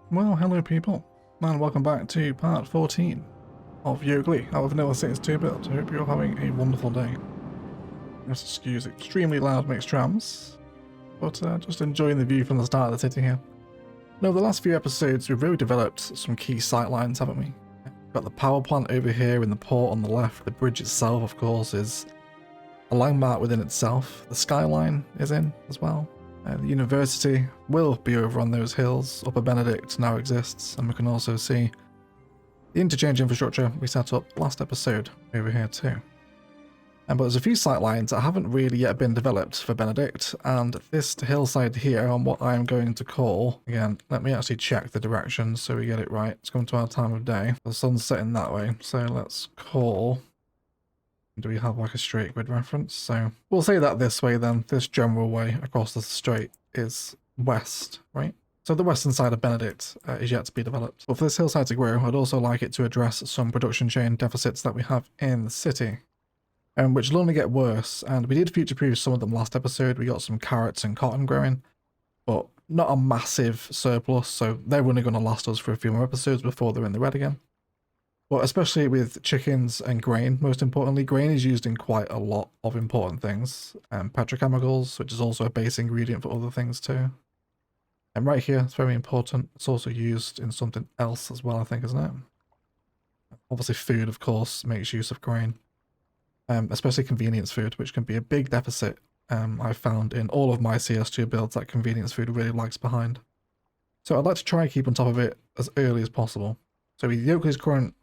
Well, hello people, and welcome back to part 14 of Yogli out of Vanilla Cities 2 build. I hope you're having a wonderful day. Just excuse extremely loud mixed trams, but just enjoying the view from the start of the city here. Now, the last few episodes we've really developed some key sight lines, haven't we? We've got the power plant over here in the port on the left. The bridge itself, of course, is a landmark within itself. The skyline is in as well. The university will be over on those hills. Upper Benedict now exists, and we can also see the interchange infrastructure we set up last episode over here too. But there's a few sight lines that haven't really yet been developed for Benedict, and this hillside here on what I'm going to call, again, let me actually check the direction so we get it right. It's coming to our time of day. The sun's setting that way, so let's call... Do we have like a straight grid reference? So we'll say that this way then. This general way across the strait is west, right? So the western side of Benedict is yet to be developed. But for this hillside to grow, I'd also like it to address some production chain deficits that we have in the city, which will only get worse. And we did future-proof some of them last episode. We got some carrots and cotton growing, but not a massive surplus. So they're only going to last us for a few more episodes before they're in the red again. But especially with chickens and grain, most importantly, grain is used in quite a lot of important things. Petrochemicals, which is also a base ingredient for other things too. And right here, it's very important. It's also used in something else as well, I think, isn't it? Obviously food, of course, makes use of grain. Especially convenience food, which can be a big deficit. I've found in all of my CS2 builds that convenience food really lags behind. So I'd like to try and keep on top of it as early as possible. So with Yogli's current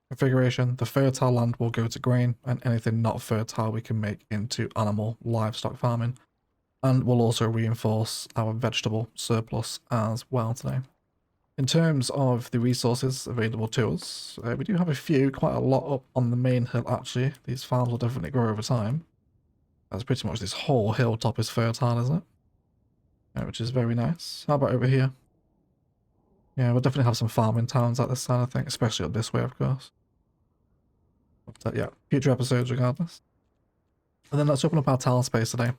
configuration, the fertile land will go to grain, and anything not fertile we can make into animal livestock farming, and we'll also reinforce our vegetable surplus as well today. In terms of the resources available to us, we do have a few, quite a lot up on the main hill actually. These farms will definitely grow over time. That's pretty much this whole hilltop is fertile, isn't it? Which is very nice. How about over here? Yeah, we'll definitely have some farming towns at this side, I think, especially up this way, of course. But yeah, future episodes regardless. And then let's open up our tile space today.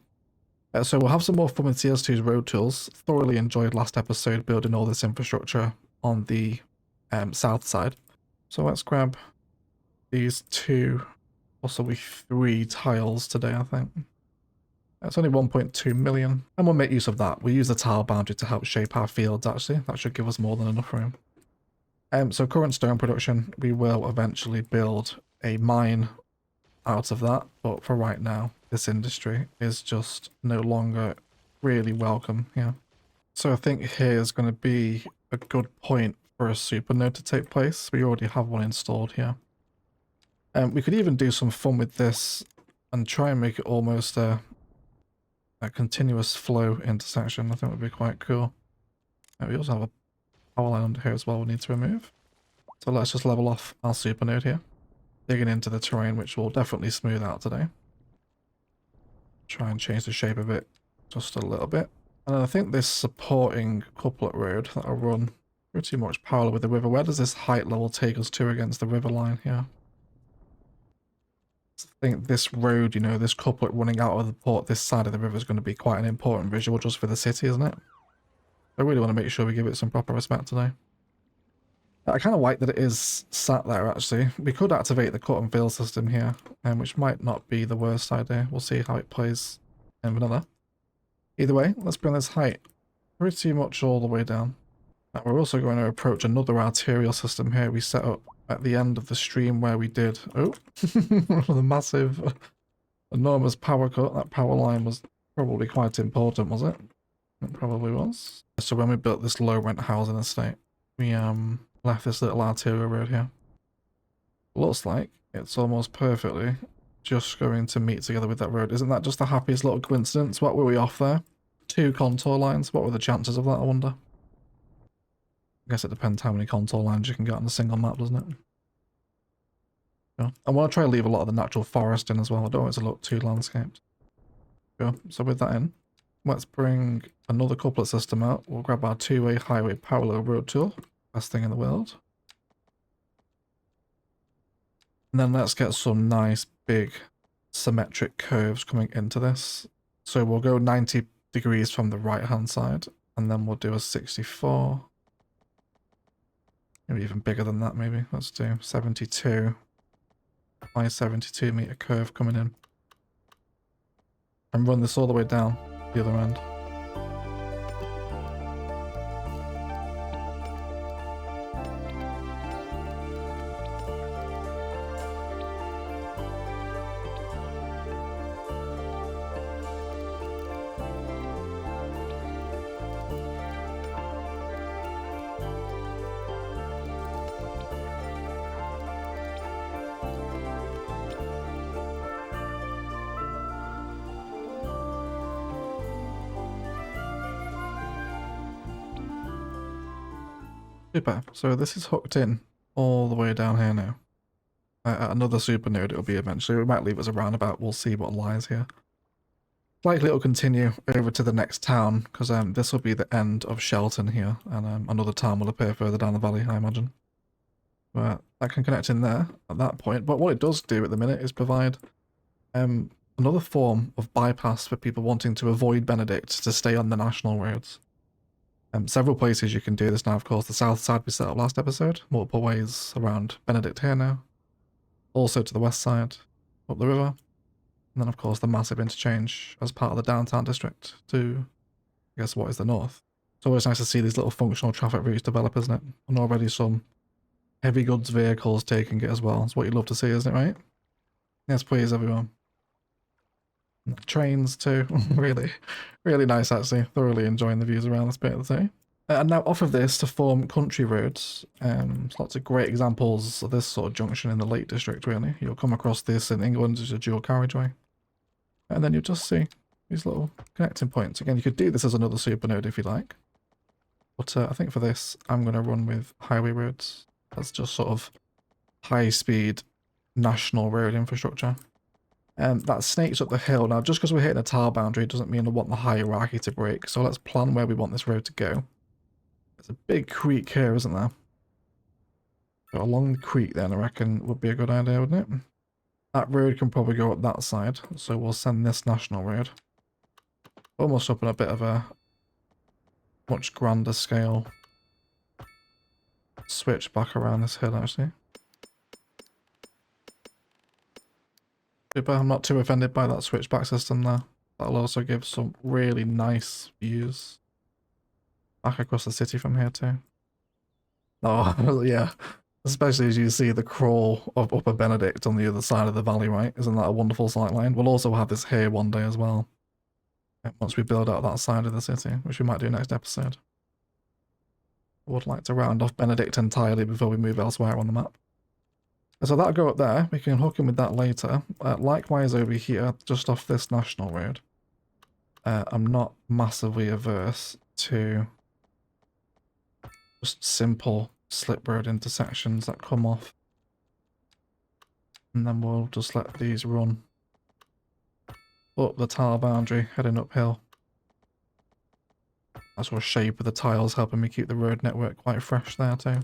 So we'll have some more fun with CS2's road tools. Thoroughly enjoyed last episode building all this infrastructure on the south side. So let's grab these two, possibly 3 tiles today, I think. It's only 1.2 million, and we'll make use of that. We use the tile boundary to help shape our fields, actually. That should give us more than enough room. So current stone production, we will eventually build a mine out of that, but for right now, this industry is just no longer really welcome here. So I think here is going to be a good point for a super node to take place. We already have one installed here. We could even do some fun with this and try and make it almost a continuous flow intersection. I think would be quite cool. We also have a power line under here as well we need to remove. So let's just level off our super node here. Digging into the terrain, which will definitely smooth out today. Try and change the shape of it just a little bit. And I think this supporting couplet road that will run pretty much parallel with the river. Where does this height level take us to against the river line here? I think this road, you know, this couplet running out of the port, this side of the river is going to be quite an important visual just for the city, isn't it? I really want to make sure we give it some proper respect today. I kind of like that it is sat there, actually. We could activate the cut and fill system here, which might not be the worst idea. We'll see how it plays in vanilla. Either way, let's bring this height pretty much all the way down. And we're also going to approach another arterial system here we set up at the end of the stream where we did... Oh, the massive, enormous power cut. That power line was probably quite important, was it? It probably was. So when we built this low rent housing estate, we left this little arterial road here. Looks like it's almost perfectly just going to meet together with that road. Isn't that just the happiest little coincidence? What were we off there? 2 contour lines. What were the chances of that, I wonder? I guess it depends how many contour lines you can get on a single map, doesn't it? Yeah. I want to try and leave a lot of the natural forest in as well. I don't want it to look too landscaped. Yeah. So with that in, let's bring another couplet system out. We'll grab our 2-way highway parallel road tool. Best thing in the world. And then let's get some nice big symmetric curves coming into this. So we'll go 90 degrees from the right hand side, and then we'll do a 64, Maybe even bigger than that, maybe. Let's do 72 by 72 meter curve coming in. And run this all the way down the other end. Super. So this is hooked in all the way down here now. At another super node it'll be eventually. We might leave us a roundabout. We'll see what lies here. Likely it'll continue over to the next town because this will be the end of Shelton here, and another town will appear further down the valley, I imagine. But that can connect in there at that point. But what it does do at the minute is provide another form of bypass for people wanting to avoid Benedict to stay on the national roads. Several places you can do this now, of course. The south side we set up last episode. Multiple ways around Benedict here now. Also to the west side, up the river. And then, of course, the massive interchange as part of the downtown district to, I guess, what is the north. It's always nice to see these little functional traffic routes develop, isn't it? And already some heavy goods vehicles taking it as well. It's what you'd love to see, isn't it, right? Yes, please, everyone. Trains too. really nice actually. Thoroughly enjoying the views around this bit of the city. And now off of this to form country roads. Lots of great examples of this sort of junction in the Lake District really. You'll come across this in England as a dual carriageway. And then you'll just see these little connecting points. Again, you could do this as another super node if you like. But I think for this, I'm going to run with highway roads. That's just sort of high speed national road infrastructure. That snakes up the hill. Now, just because we're hitting a tile boundary doesn't mean I want the hierarchy to break. So let's plan where we want this road to go. There's a big creek here, isn't there? So along the creek then, I reckon, would be a good idea, wouldn't it? That road can probably go up that side. So we'll send this national road almost up on a bit of a much grander scale. Switch back around this hill, actually. But I'm not too offended by that switchback system there. That'll also give some really nice views back across the city from here too. Oh, yeah. Especially as you see the crawl of Upper Benedict on the other side of the valley, right? Isn't that a wonderful sightline? We'll also have this here one day as well. Once we build out that side of the city, which we might do next episode. I would like to round off Benedict entirely before we move elsewhere on the map. So that'll go up there. We can hook in with that later. Likewise over here, just off this national road. I'm not massively averse to just simple slip road intersections that come off. And then we'll just let these run up the tile boundary, heading uphill. That sort of shape of the tiles helping me keep the road network quite fresh there too.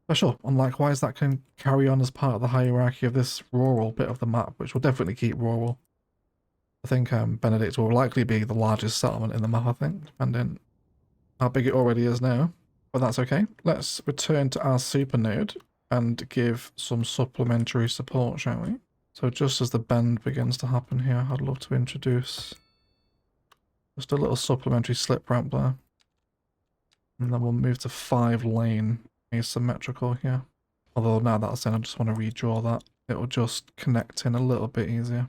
But sure, and likewise that can carry on as part of the hierarchy of this rural bit of the map, which will definitely keep rural. I think Benedict will likely be the largest settlement in the map, I think, depending how big it already is now. But that's okay. Let's return to our super node and give some supplementary support, shall we? So just as the bend begins to happen here, I'd love to introduce just a little supplementary slip ramp there. And then we'll move to 5-lane asymmetrical here. Although now that's in, I just want to redraw that. It'll just connect in a little bit easier.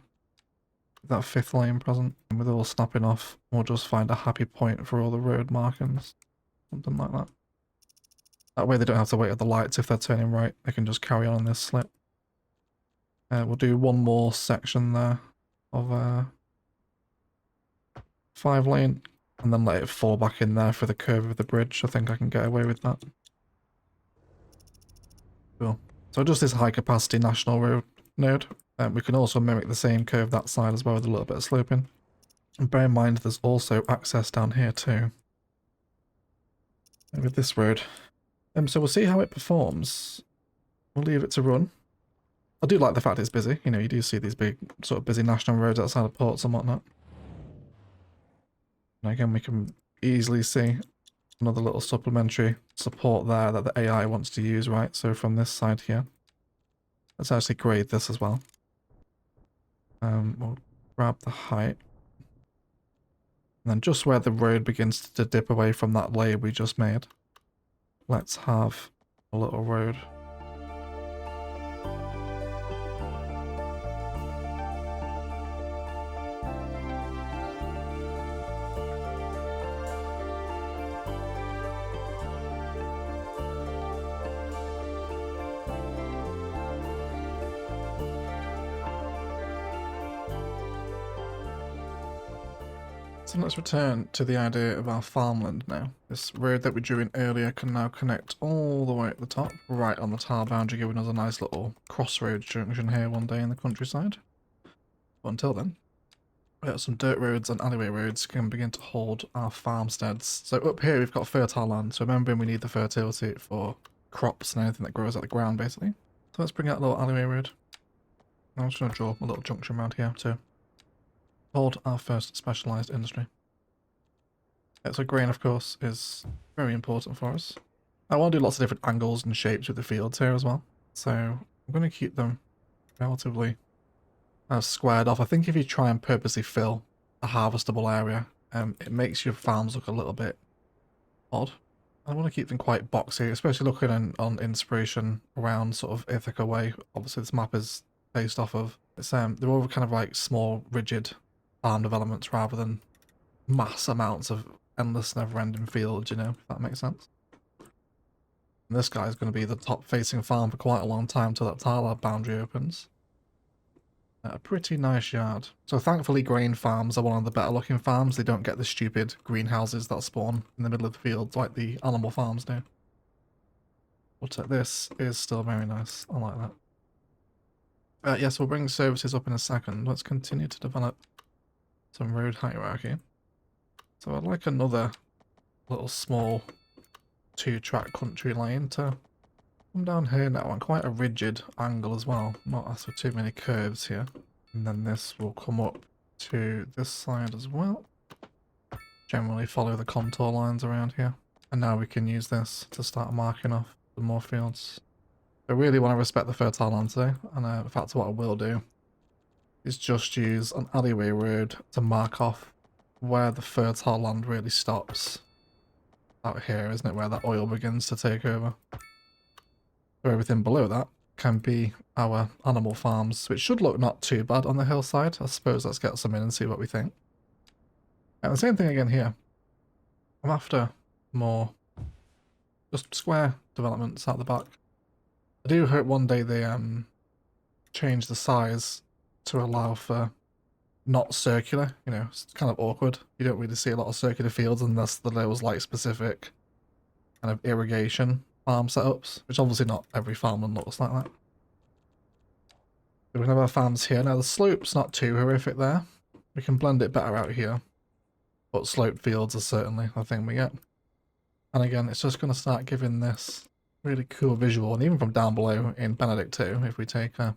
That 5th lane present. And with it all snapping off, we'll just find a happy point for all the road markings. Something like that. That way they don't have to wait at the lights if they're turning right. They can just carry on this slip. We'll do one more section there of 5-lane. And then let it fall back in there for the curve of the bridge. I think I can get away with that. Cool. So just this high capacity national road node. We can also mimic the same curve that side as well with a little bit of sloping. And bear in mind there's also access down here too. With this road. So we'll see how it performs. We'll leave it to run. I do like the fact it's busy. You know, you do see these big sort of busy national roads outside of ports and whatnot. And again, we can easily see another little supplementary support there that the AI wants to use, right? So from this side here, let's actually grade this as well. We'll grab the height. And then just where the road begins to dip away from that layer we just made, let's have a little road. So let's return to the idea of our farmland now. This road that we drew in earlier can now connect all the way at the top, right on the tile boundary, giving us a nice little crossroads junction here one day in the countryside. But until then, we have some dirt roads and alleyway roads can begin to hold our farmsteads. So up here we've got fertile land, so remembering we need the fertility for crops and anything that grows out the ground basically. So let's bring out a little alleyway road. I'm just going to draw a little junction around here too. Hold our first specialised industry. So grain, of course, is very important for us. I want to do lots of different angles and shapes with the fields here as well. So I'm going to keep them relatively squared off. I think if you try and purposely fill a harvestable area, it makes your farms look a little bit odd. I want to keep them quite boxy, especially looking on inspiration around sort of Ithaca Way. Obviously this map is based off of, they're all kind of like small, rigid farm developments rather than mass amounts of endless never-ending fields, you know, if that makes sense. And this guy's going to be the top-facing farm for quite a long time till that tile boundary opens. A pretty nice yard. So thankfully grain farms are one of the better-looking farms. They don't get the stupid greenhouses that spawn in the middle of the fields like the animal farms do. But this is still very nice. I like that. Yes, we'll bring services up in a second. Let's continue to develop some road hierarchy. So I'd like another little small 2-track country lane to come down here now on quite a rigid angle as well. Not ask for too many curves here. And then this will come up to this side as well. Generally follow the contour lines around here. And now we can use this to start marking off the more fields. I really want to respect the fertile land today, and in fact what I will do is just use an alleyway road to mark off where the fertile land really stops. Out here, isn't it, where that oil begins to take over. So everything below that can be our animal farms, which should look not too bad on the hillside. I suppose let's get some in and see what we think. And the same thing again here. I'm after more just square developments out the back. I do hope one day they change the size to allow for not circular, you know, it's kind of awkward. You don't really see a lot of circular fields unless those like specific kind of irrigation farm setups, which obviously not every farmland looks like that. We can have our farms here. Now the slope's not too horrific there. We can blend it better out here. But sloped fields are certainly the thing we get. And again, it's just going to start giving this really cool visual. And even from down below in Benedict too, if we take a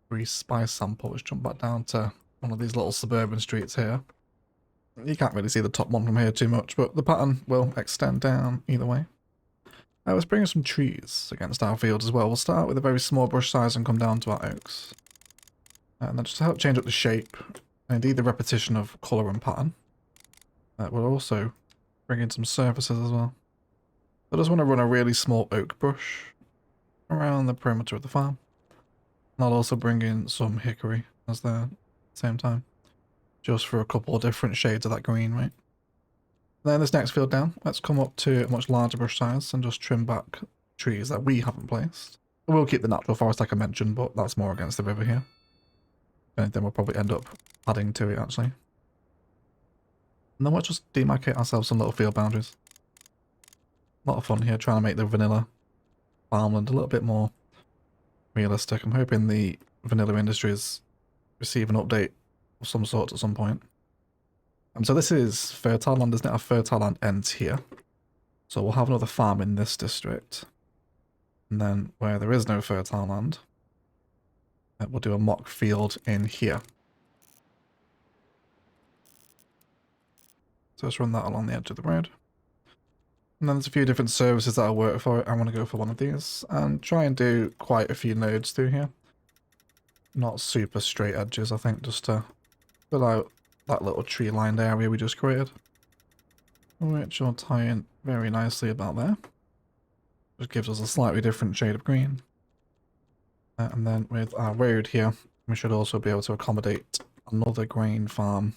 grease spice sample, let's jump back down to one of these little suburban streets here. You can't really see the top one from here too much, but the pattern will extend down either way. Let's bring in some trees against our fields as well. We'll start with a very small brush size and come down to our oaks. And then just to help change up the shape, and indeed the repetition of colour and pattern, we'll also bring in some surfaces as well. I just want to run a really small oak brush around the perimeter of the farm. And I'll also bring in some hickory as there at the same time. Just for a couple of different shades of that green, right? Then this next field down, let's come up to a much larger brush size and just trim back trees that we haven't placed. We'll keep the natural forest like I mentioned, but that's more against the river here. If anything, we'll probably end up adding to it actually. And then let's just demarcate ourselves some little field boundaries. A lot of fun here trying to make the vanilla farmland a little bit more realistic. I'm hoping the vanilla industries receive an update of some sort at some point. And so this is fertile land, isn't it? Our fertile land ends here. So we'll have another farm in this district. And then where there is no fertile land, we'll do a mock field in here. So let's run that along the edge of the road. And then there's a few different services that I'll work for it. I want to go for one of these and try and do quite a few nodes through here. Not super straight edges, I think, just to fill out that little tree-lined area we just created. Which will tie in very nicely about there. Which gives us a slightly different shade of green. And then with our road here, we should also be able to accommodate another grain farm.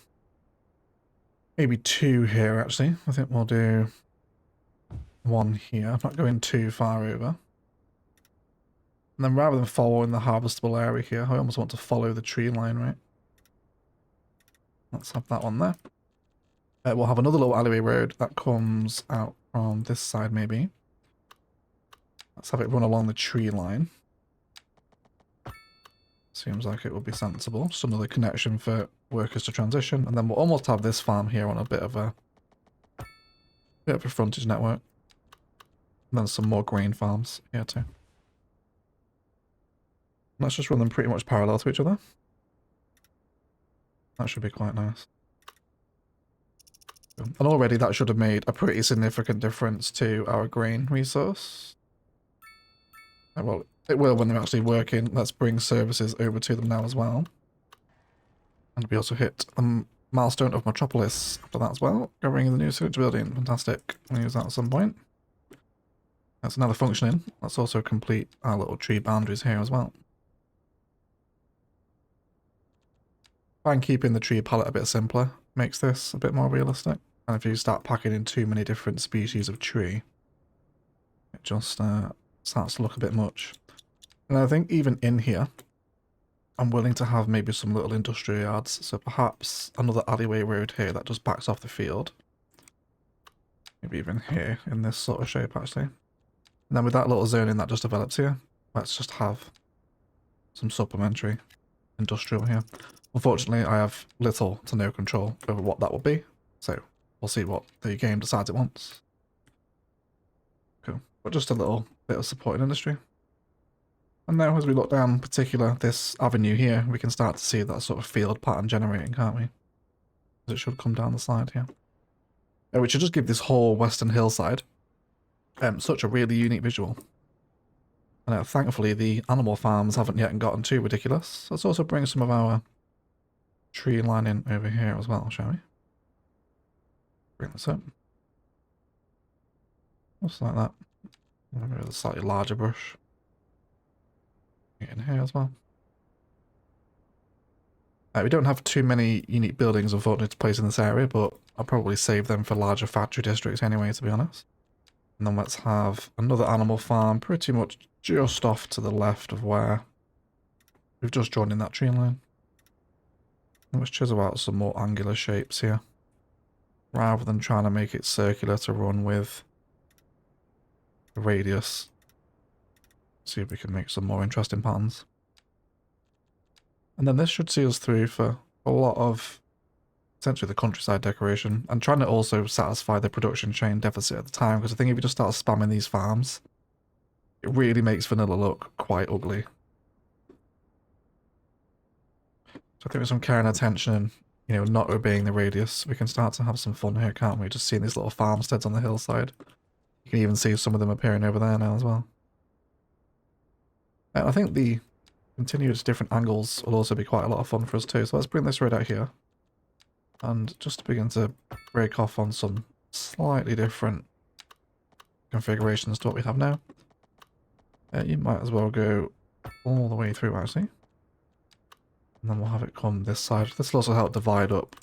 Maybe two here, actually. I think we'll do one here, not going too far over. And then rather than following the harvestable area here, I almost want to follow the tree line, right? Let's have that one there. We'll have another little alleyway road that comes out from this side, maybe. Let's have it run along the tree line. Seems like it would be sensible. Just another connection for workers to transition. And then we'll almost have this farm here on a bit of a frontage network. And then some more grain farms here too. Let's just run them pretty much parallel to each other. That should be quite nice. And already that should have made a pretty significant difference to our grain resource. Well, it will when they're actually working. Let's bring services over to them now as well. And we also hit the milestone of Metropolis after that as well. Covering the new sewage building. Fantastic. We'll use that at some point. That's another functioning. Let's also complete our little tree boundaries here as well. By keeping the tree palette a bit simpler makes this a bit more realistic. And if you start packing in too many different species of tree, it just starts to look a bit much. And I think even in here, I'm willing to have maybe some little industrial yards. So perhaps another alleyway road here that just backs off the field. Maybe even here in this sort of shape actually. And then with that little zoning that just develops here, let's just have some supplementary industrial here. Unfortunately, I have little to no control over what that will be. So we'll see what the game decides it wants. Cool. But just a little bit of supporting industry. And now as we look down, in particular this avenue here, we can start to see that sort of field pattern generating, can't we? It should come down the side here. Which should just give this whole western hillside such a really unique visual. And thankfully the animal farms haven't yet gotten too ridiculous. Let's also bring some of our tree lining over here as well, shall we? Bring this up. Just like that. Maybe with a slightly larger brush. Get in here as well. We don't have too many unique buildings, unfortunately, to place in this area, but I'll probably save them for larger factory districts anyway, to be honest. And then let's have another animal farm pretty much just off to the left of where we've just drawn in that tree line. And let's chisel out some more angular shapes here, rather than trying to make it circular to run with the radius. See if we can make some more interesting patterns. And then this should see us through for a lot of essentially the countryside decoration, and trying to also satisfy the production chain deficit at the time, because I think if you just start spamming these farms, it really makes vanilla look quite ugly. So I think with some care and attention, you know, not obeying the radius, we can start to have some fun here, can't we? Just seeing these little farmsteads on the hillside. You can even see some of them appearing over there now as well. And I think the continuous different angles will also be quite a lot of fun for us too. So let's bring this road out here. And just to begin to break off on some slightly different configurations to what we have now. You might as well go all the way through actually. And then we'll have it come this side. This will also help divide up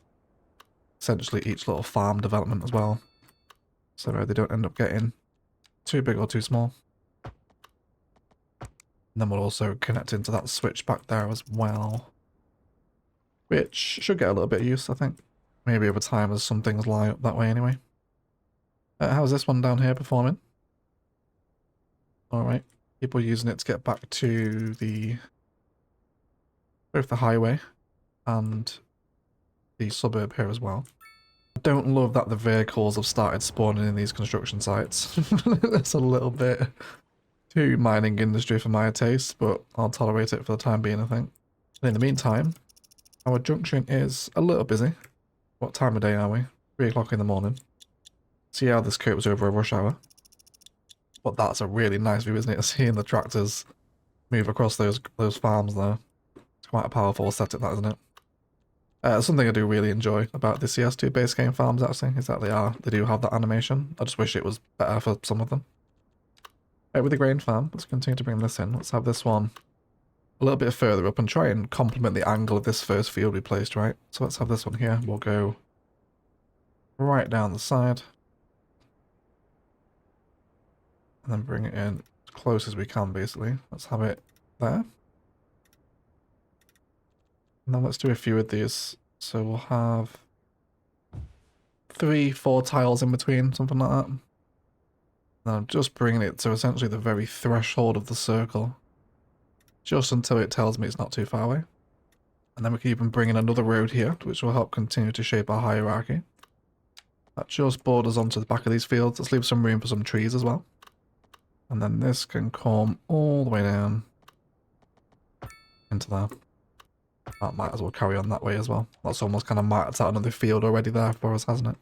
essentially each little farm development as well. So they don't end up getting too big or too small. And then we'll also connect into that switch back there as well. Which should get a little bit of use, I think. Maybe over time as some things lie up that way anyway. How's this one down here performing? Alright. People using it to get back to the both the highway and the suburb here as well. I don't love that the vehicles have started spawning in these construction sites. That's a little bit too mining industry for my taste, but I'll tolerate it for the time being, I think. And in the meantime, our junction is a little busy. What time of day are we? 3 o'clock in the morning. see how this copes over a rush hour. But that's a really nice view, isn't it? Seeing the tractors move across those farms there. It's quite a powerful aesthetic, that, isn't it? Something I do really enjoy about the CS2 base game farms, actually, is that they do have that animation. I just wish it was better for some of them. With the grain farm, let's continue to bring this in. Let's have this one a little bit further up and try and complement the angle of this first field we placed, right? So let's have this one here. We'll go right down the side. And then bring it in as close as we can, basically. Let's have it there. And then let's do a few of these. So we'll have 3-4 tiles in between, something like that. And I'm just bringing it to essentially the very threshold of the circle. Just until it tells me it's not too far away. And then we can even bring in another road here, which will help continue to shape our hierarchy. That just borders onto the back of these fields. Let's leave some room for some trees as well. And then this can come all the way down into there. That might as well carry on that way as well. That's almost kind of marked out another field already there for us, hasn't it?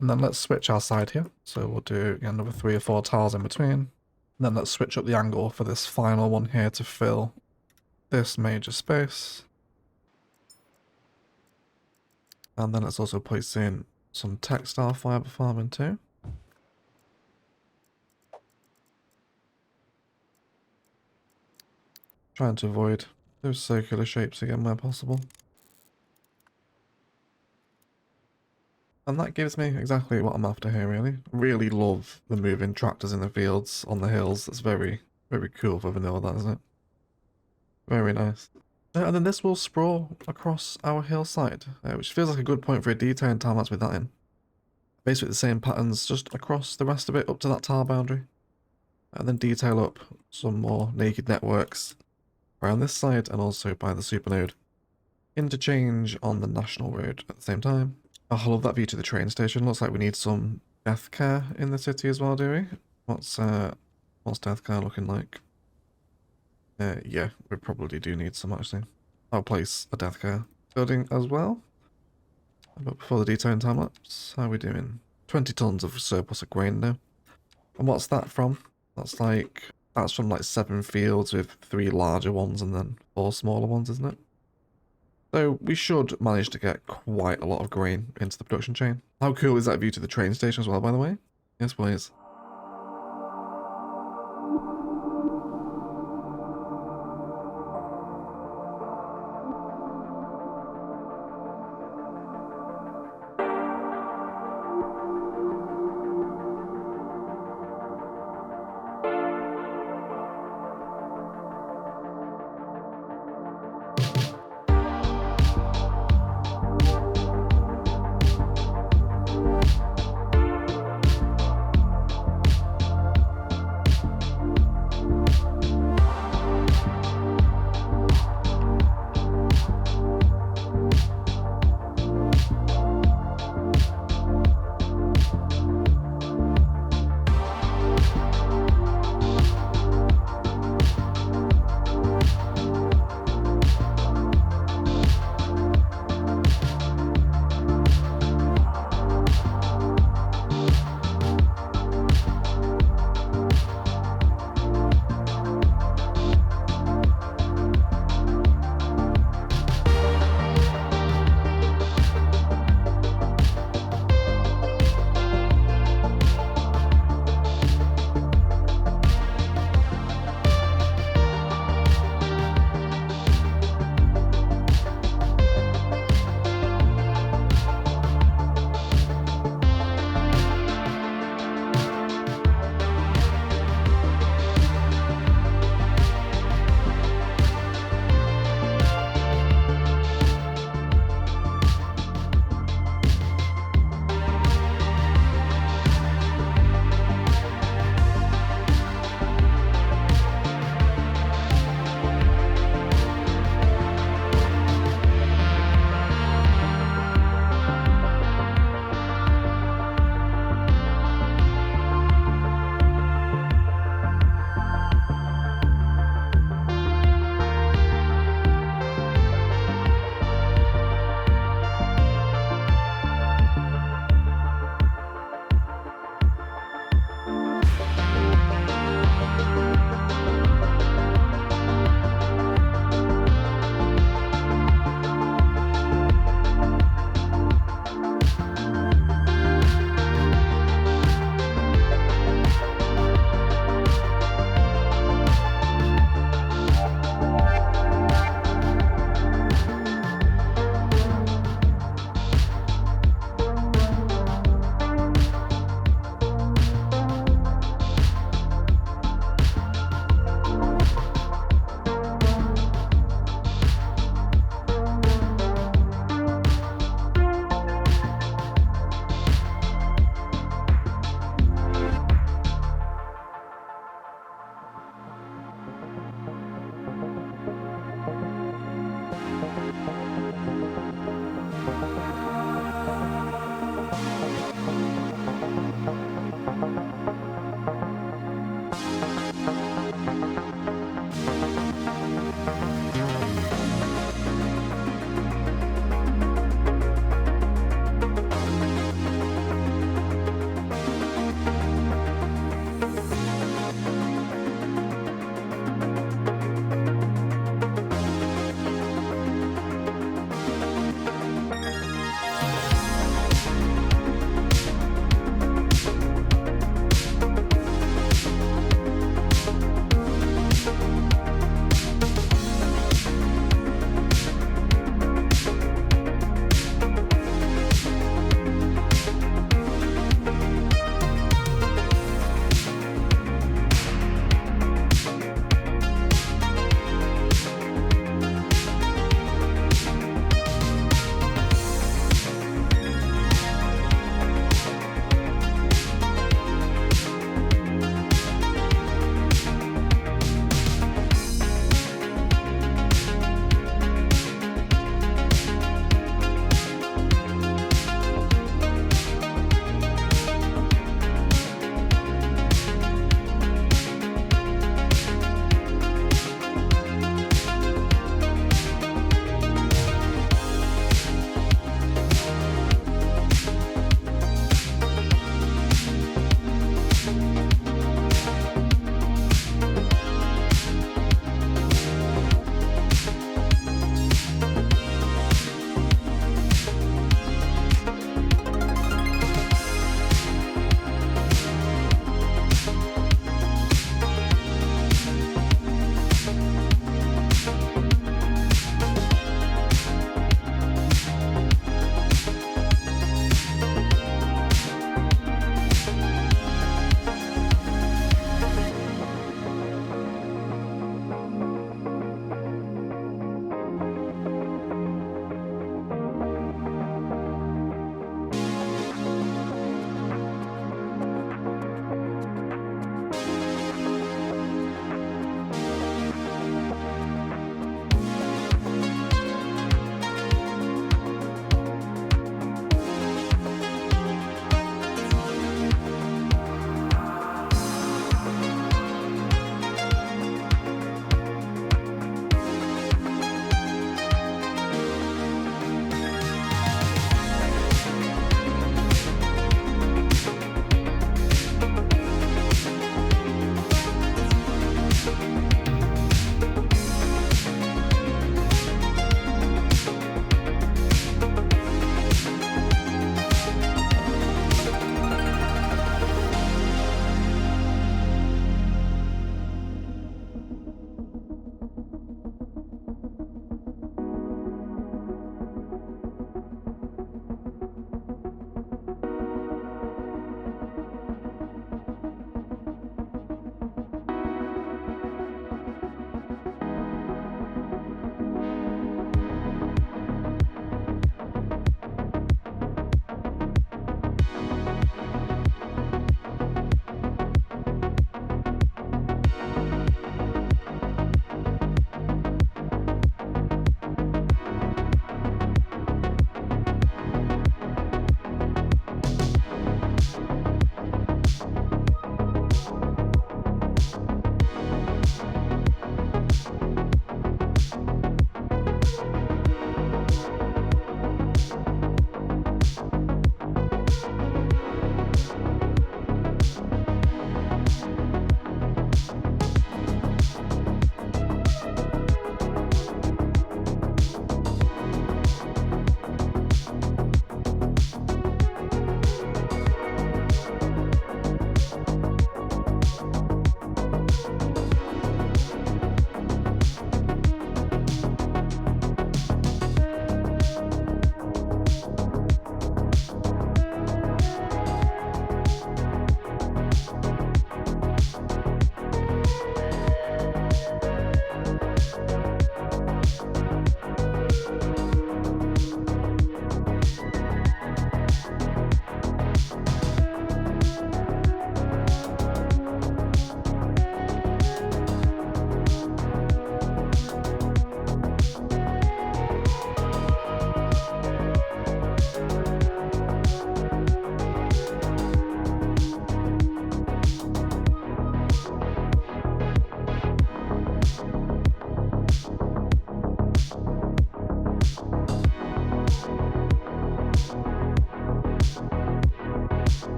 And then let's switch our side here. So we'll do another 3 or 4 tiles in between. And then let's switch up the angle for this final one here to fill this major space. And then let's also place in some textile fiber farming too. Trying to avoid those circular shapes again where possible. And that gives me exactly what I'm after here, really. Really love the moving tractors in the fields, on the hills. It's very, very cool for vanilla, that, isn't it? Very nice. And then this will sprawl across our hillside, which feels like a good point for a detailing time-lapse with that in. Basically the same patterns just across the rest of it up to that tile boundary. And then detail up some more naked networks around this side and also by the supernode. Interchange on the national road at the same time. Oh, I love that view to the train station. Looks like we need some death care in the city as well, do we? What's death care looking like? Yeah, we probably do need some actually. I'll place a death care building as well. But before the detailing time lapse, how are we doing? 20 tons of surplus of grain now. And what's that from? That's from like 7 fields with 3 larger ones and then 4 smaller ones, isn't it? So we should manage to get quite a lot of grain into the production chain. How cool is that view to the train station as well, by the way? Yes, please.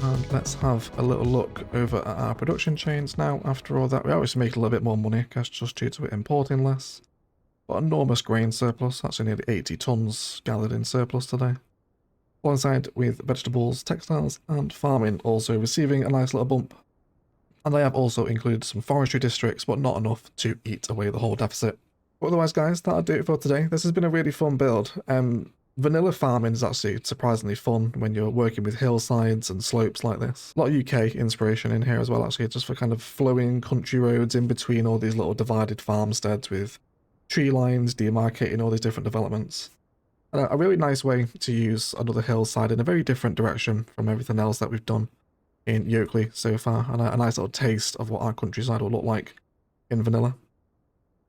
And let's have a little look over at our production chains now. After all that, we obviously make a little bit more money, because just due to it importing less. But enormous grain surplus, actually nearly 80 tons gathered in surplus today. Alongside with vegetables, textiles, and farming also receiving a nice little bump. And I have also included some forestry districts, but not enough to eat away the whole deficit. But otherwise, guys, that'll do it for today. This has been a really fun build. Vanilla farming is actually surprisingly fun when you're working with hillsides and slopes like this. A lot of UK inspiration in here as well, actually, just for kind of flowing country roads in between all these little divided farmsteads with tree lines demarcating all these different developments. And a really nice way to use another hillside in a very different direction from everything else that we've done in Yokeley so far, and a nice little taste of what our countryside will look like in vanilla.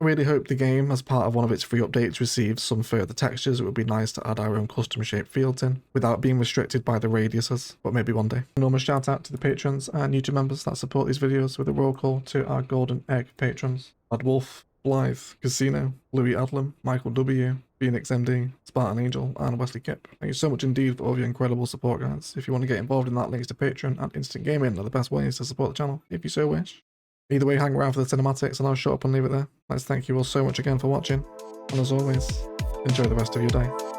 I really hope the game, as part of one of its free updates, receives some further textures. It would be nice to add our own custom shaped fields in, without being restricted by the radiuses, but maybe one day. Enormous shout out to the patrons and YouTube members that support these videos, with a roll call to our Golden Egg patrons: Bad Wolf, Blythe, Casino, Louis Adlam, Michael W, Phoenix MD, Spartan Angel, and Wesley Kip. Thank you so much indeed for all your incredible support, guys. If you want to get involved in that, links to Patreon and Instant Gaming are the best ways to support the channel, if you so wish. Either way, hang around for the cinematics and I'll shut up and leave it there. Let's thank you all so much again for watching, and as always, enjoy the rest of your day.